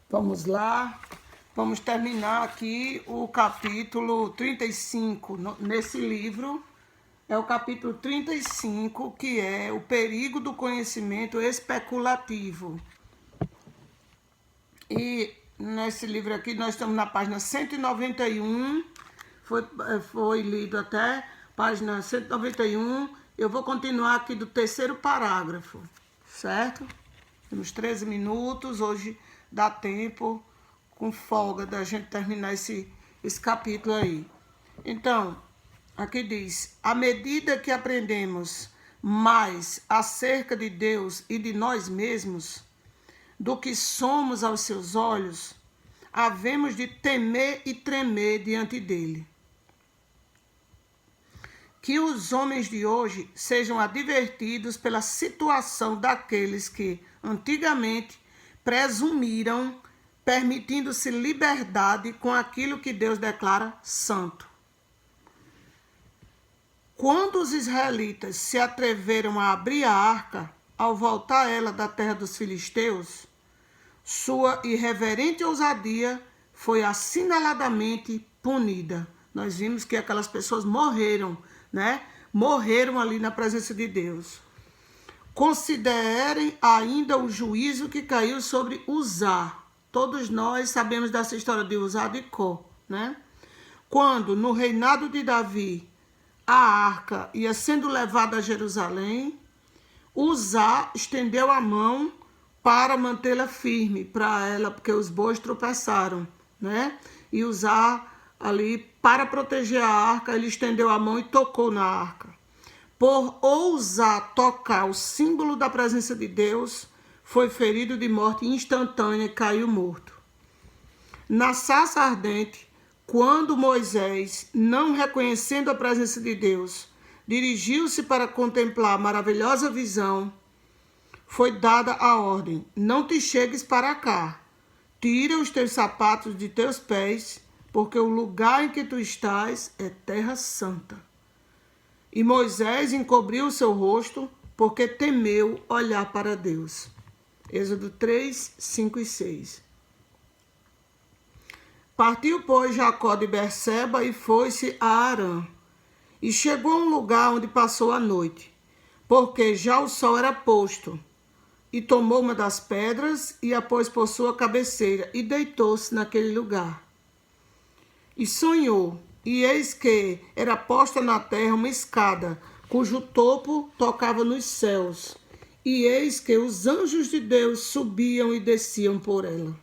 Vamos lá. Vamos terminar aqui o capítulo 35 nesse livro. É o capítulo 35, que é o perigo do conhecimento especulativo. E nesse livro aqui nós estamos na página 191. Foi lido até página 191. Eu vou continuar aqui do terceiro parágrafo, certo? Temos 13 minutos, hoje dá tempo, com folga, da gente terminar esse capítulo aí. Então, aqui diz: à medida que aprendemos mais acerca de Deus e de nós mesmos, do que somos aos seus olhos, havemos de temer e tremer diante dele. Que os homens de hoje sejam advertidos pela situação daqueles que, antigamente, presumiram, permitindo-se liberdade com aquilo que Deus declara santo. Quando os israelitas se atreveram a abrir a arca, ao voltar ela da terra dos filisteus, sua irreverente ousadia foi assinaladamente punida. Nós vimos que aquelas pessoas morreram, né? Morreram ali na presença de Deus. Considerem ainda o juízo que caiu sobre Uzá. Todos nós sabemos dessa história de Uzá de Có, né? Quando, no reinado de Davi, a arca ia sendo levada a Jerusalém, Uzá estendeu a mão para mantê-la firme para ela, porque os bois tropeçaram, né? E Uzá ali, para proteger a arca, ele estendeu a mão e tocou na arca. Por ousar tocar o símbolo da presença de Deus, foi ferido de morte instantânea e caiu morto. Na sarça ardente, quando Moisés, não reconhecendo a presença de Deus, dirigiu-se para contemplar a maravilhosa visão, foi dada a ordem: não te chegues para cá, tira os teus sapatos de teus pés, porque o lugar em que tu estás é terra santa. E Moisés encobriu o seu rosto, porque temeu olhar para Deus. Êxodo 3, 5 e 6. Partiu, pois, Jacó de Berseba e foi-se a Harã. E chegou a um lugar onde passou a noite, porque já o sol era posto. E tomou uma das pedras e a pôs por sua cabeceira e deitou-se naquele lugar. E sonhou, e eis que era posta na terra uma escada, cujo topo tocava nos céus. E eis que os anjos de Deus subiam e desciam por ela.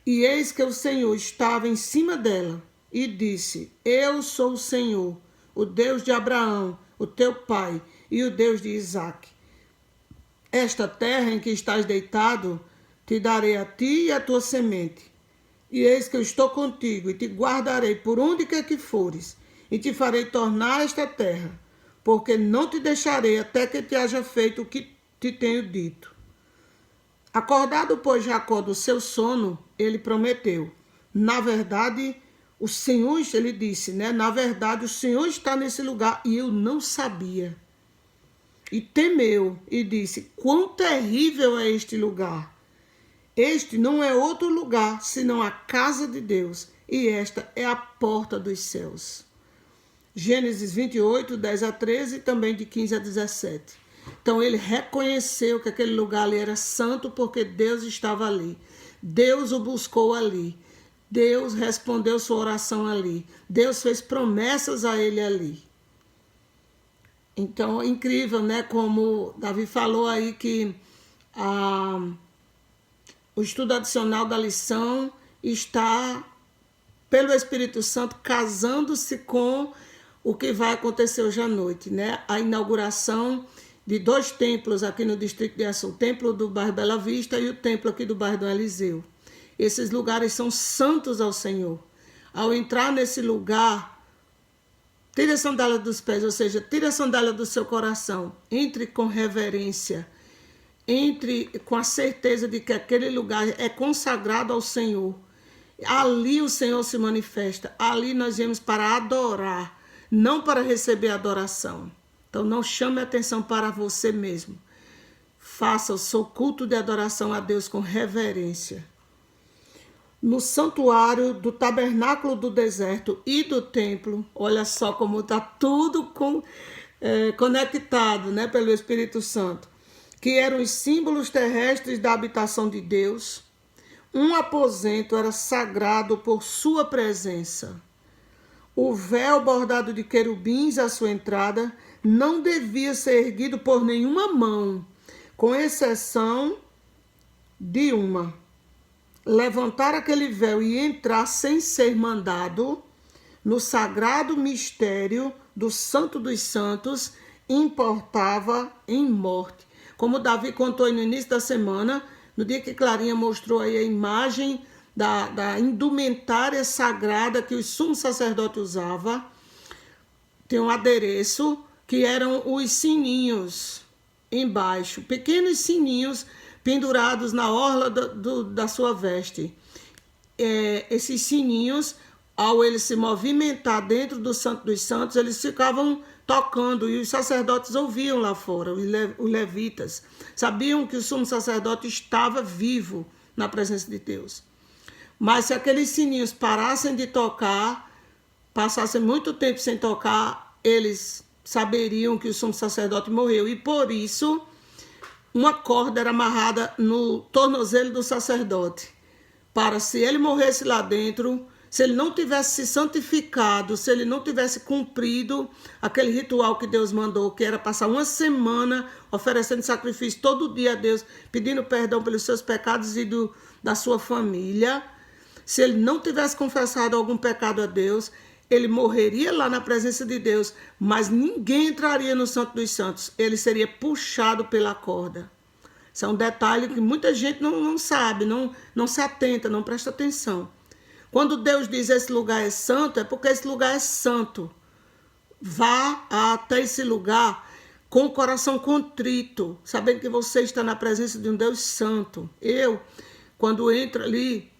E eis que o Senhor estava em cima dela, e disse: eu sou o Senhor, o Deus de Abraão, o teu pai, e o Deus de Isaque. Esta terra em que estás deitado, te darei a ti e a tua semente. E eis que eu estou contigo, e te guardarei por onde quer que fores, e te farei tornar esta terra, porque não te deixarei até que te haja feito o que te tenho dito. Acordado, pois, Jacó do seu sono, ele prometeu. Na verdade, o Senhor, ele disse, né? Na verdade, o Senhor está nesse lugar e eu não sabia. E temeu e disse: quão terrível é este lugar! Este não é outro lugar, senão a casa de Deus, e esta é a porta dos céus. Gênesis 28, 10 a 13, e também de 15 a 17. Então ele reconheceu que aquele lugar ali era santo, porque Deus estava ali. Deus o buscou ali. Deus respondeu sua oração ali. Deus fez promessas a ele ali. Então é incrível, né? Como Davi falou aí que o estudo adicional da lição está, pelo Espírito Santo, casando-se com o que vai acontecer hoje à noite, né? A inauguração de 2 templos aqui no Distrito de Açu, o templo do bairro Bela Vista e o templo aqui do bairro do Eliseu. Esses lugares são santos ao Senhor. Ao entrar nesse lugar, tire a sandália dos pés, ou seja, tire a sandália do seu coração. Entre com reverência. Entre com a certeza de que aquele lugar é consagrado ao Senhor. Ali o Senhor se manifesta. Ali nós viemos para adorar, não para receber adoração. Então não chame atenção para você mesmo. faça o seu culto de adoração a Deus com reverência. No santuário do tabernáculo do deserto e do templo, olha só como está tudo conectado, né, pelo Espírito Santo, que eram os símbolos terrestres da habitação de Deus. Um aposento era sagrado por sua presença. O véu bordado de querubins à sua entrada não devia ser erguido por nenhuma mão, com exceção de uma. Levantar aquele véu e entrar sem ser mandado no sagrado mistério do Santo dos Santos importava em morte. Como Davi contou aí no início da semana, no dia que Clarinha mostrou aí a imagem da indumentária sagrada que o sumo sacerdote usava, tem um adereço que eram os sininhos embaixo, pequenos sininhos pendurados na orla da sua veste. Esses sininhos, ao ele se movimentar dentro do Santo dos Santos, eles ficavam tocando e os sacerdotes ouviam lá fora, os levitas. Sabiam que o sumo sacerdote estava vivo na presença de Deus. Mas se aqueles sininhos parassem de tocar, passassem muito tempo sem tocar, eles saberiam que o sumo sacerdote morreu. E por isso, uma corda era amarrada no tornozelo do sacerdote, para se ele morresse lá dentro, se ele não tivesse se santificado, se ele não tivesse cumprido aquele ritual que Deus mandou, que era passar uma semana oferecendo sacrifício todo dia a Deus, pedindo perdão pelos seus pecados e da sua família, se ele não tivesse confessado algum pecado a Deus, ele morreria lá na presença de Deus, mas ninguém entraria no Santo dos Santos. Ele seria puxado pela corda. Isso é um detalhe que muita gente não sabe, não se atenta, não presta atenção. Quando Deus diz esse lugar é santo, é porque esse lugar é santo. Vá até esse lugar com o coração contrito, sabendo que você está na presença de um Deus santo. Eu, quando entro ali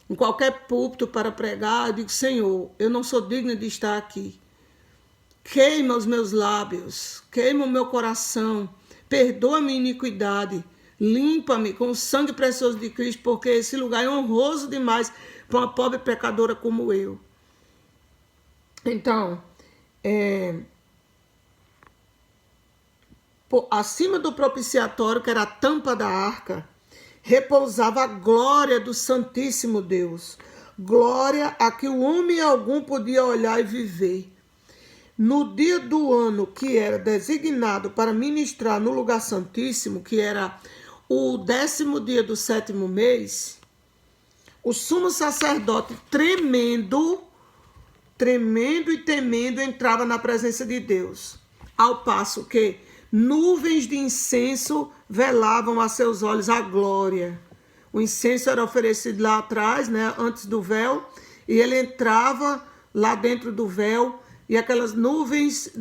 em qualquer púlpito para pregar, eu digo, Senhor, eu não sou digna de estar aqui. Queima os meus lábios, queima o meu coração, perdoa a minha iniquidade, limpa-me com o sangue precioso de Cristo, porque esse lugar é honroso demais para uma pobre pecadora como eu. Então, acima do propiciatório, que era a tampa da arca, repousava a glória do Santíssimo Deus, glória a que o homem algum podia olhar e viver. No dia do ano que era designado para ministrar no lugar santíssimo, que era o 10º dia do 7º mês, o sumo sacerdote, tremendo e temendo, entrava na presença de Deus, ao passo que nuvens de incenso velavam a seus olhos a glória. O incenso era oferecido lá atrás, né, antes do véu, e ele entrava lá dentro do véu, e aquelas nuvens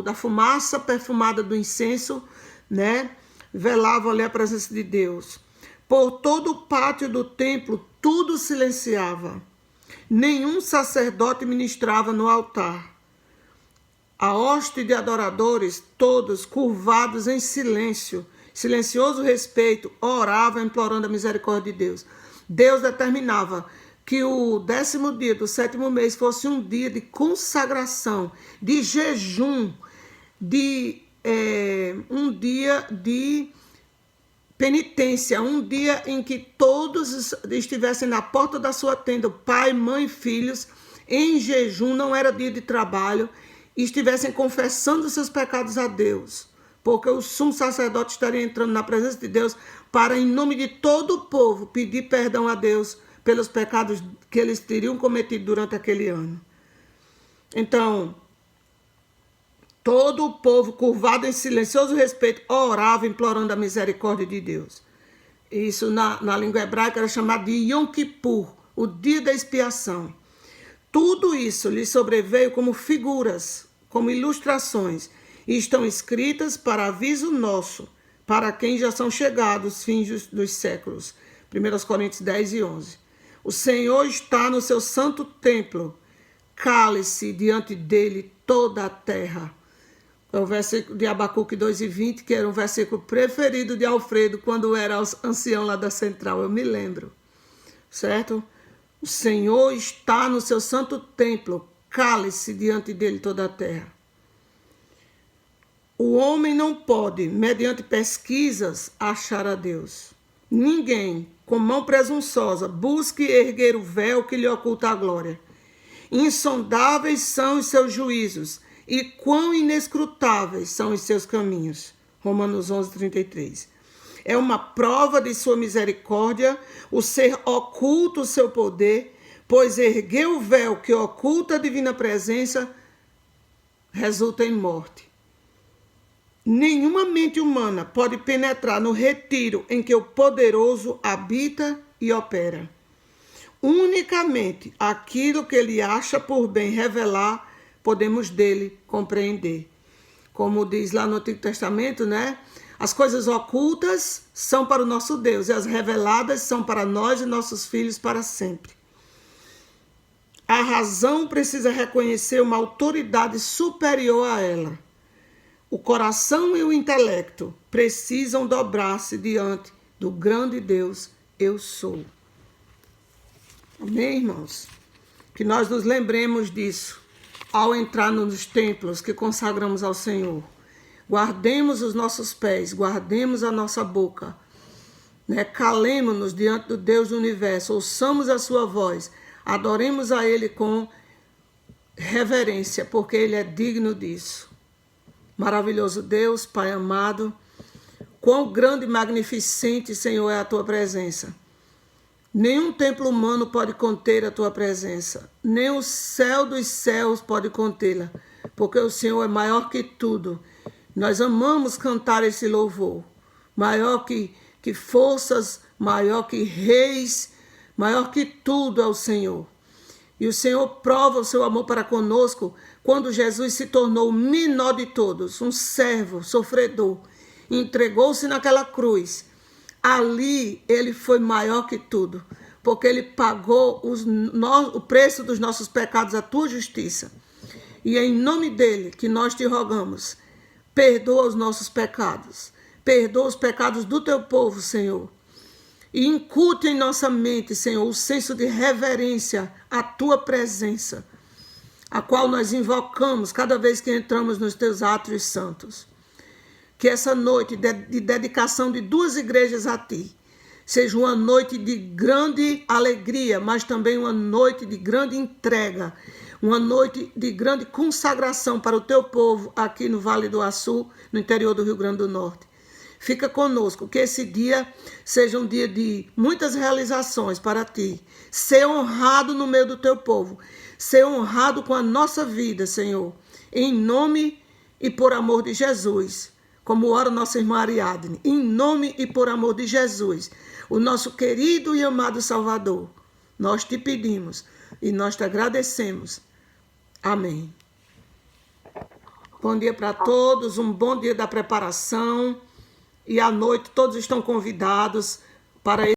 da fumaça perfumada do incenso, né, velavam ali a presença de Deus. Por todo o pátio do templo, tudo silenciava. Nenhum sacerdote ministrava no altar. A hoste de adoradores, todos curvados em silêncio, silencioso respeito, oravam implorando a misericórdia de Deus. Deus determinava que o 10º dia do 7º mês fosse um dia de consagração, de jejum, um dia de penitência, um dia em que todos estivessem na porta da sua tenda, pai, mãe, filhos, em jejum, não era dia de trabalho, e estivessem confessando seus pecados a Deus, porque o sumo sacerdote estaria entrando na presença de Deus para, em nome de todo o povo, pedir perdão a Deus pelos pecados que eles teriam cometido durante aquele ano. Então, todo o povo, curvado em silencioso respeito, orava implorando a misericórdia de Deus. Isso na língua hebraica era chamado de Yom Kippur, o dia da expiação. Tudo isso lhe sobreveio como figuras, como ilustrações, e estão escritas para aviso nosso, para quem já são chegados os fins dos séculos. 1 Coríntios 10 e 11. O Senhor está no seu santo templo, cale-se diante dele toda a terra. É o versículo de Abacuque 2:20, que era um versículo preferido de Alfredo quando era ancião lá da central, eu me lembro. Certo? O Senhor está no seu santo templo, cale-se diante dele toda a terra. O homem não pode, mediante pesquisas, achar a Deus. Ninguém, com mão presunçosa, busque erguer o véu que lhe oculta a glória. Insondáveis são os seus juízos, e quão inescrutáveis são os seus caminhos. Romanos 11:33. É uma prova de sua misericórdia o ser oculto o seu poder, pois erguer o véu que oculta a divina presença resulta em morte. Nenhuma mente humana pode penetrar no retiro em que o poderoso habita e opera. Unicamente aquilo que ele acha por bem revelar, podemos dele compreender. Como diz lá no Antigo Testamento, né? As coisas ocultas são para o nosso Deus e as reveladas são para nós e nossos filhos para sempre. A razão precisa reconhecer uma autoridade superior a ela. O coração e o intelecto precisam dobrar-se diante do grande Deus, eu sou. Amém, irmãos? Que nós nos lembremos disso ao entrar nos templos que consagramos ao Senhor. Guardemos os nossos pés, guardemos a nossa boca, né? Calemos-nos diante do Deus do universo, ouçamos a sua voz, adoremos a Ele com reverência, porque Ele é digno disso. Maravilhoso Deus, Pai amado, quão grande e magnificente, Senhor, é a tua presença. Nenhum templo humano pode conter a tua presença, nem o céu dos céus pode contê-la, porque o Senhor é maior que tudo. Nós amamos cantar esse louvor, maior que forças, maior que reis, maior que tudo é o Senhor. E o Senhor prova o seu amor para conosco quando Jesus se tornou o menor de todos, um servo, sofredor, entregou-se naquela cruz. Ali ele foi maior que tudo, porque ele pagou o preço dos nossos pecados, a tua justiça. E é em nome dele que nós te rogamos, perdoa os nossos pecados, perdoa os pecados do teu povo, Senhor. E incute em nossa mente, Senhor, o senso de reverência à tua presença, a qual nós invocamos cada vez que entramos nos teus átrios santos. Que essa noite de dedicação de duas igrejas a ti seja uma noite de grande alegria, mas também uma noite de grande entrega, uma noite de grande consagração para o teu povo aqui no Vale do Açu, no interior do Rio Grande do Norte. Fica conosco, que esse dia seja um dia de muitas realizações para ti. Ser honrado no meio do teu povo, ser honrado com a nossa vida, Senhor, em nome e por amor de Jesus. Como ora nossa irmã Ariadne, em nome e por amor de Jesus, o nosso querido e amado Salvador, nós te pedimos e nós te agradecemos. Amém. Bom dia para todos, um bom dia da preparação, e à noite todos estão convidados para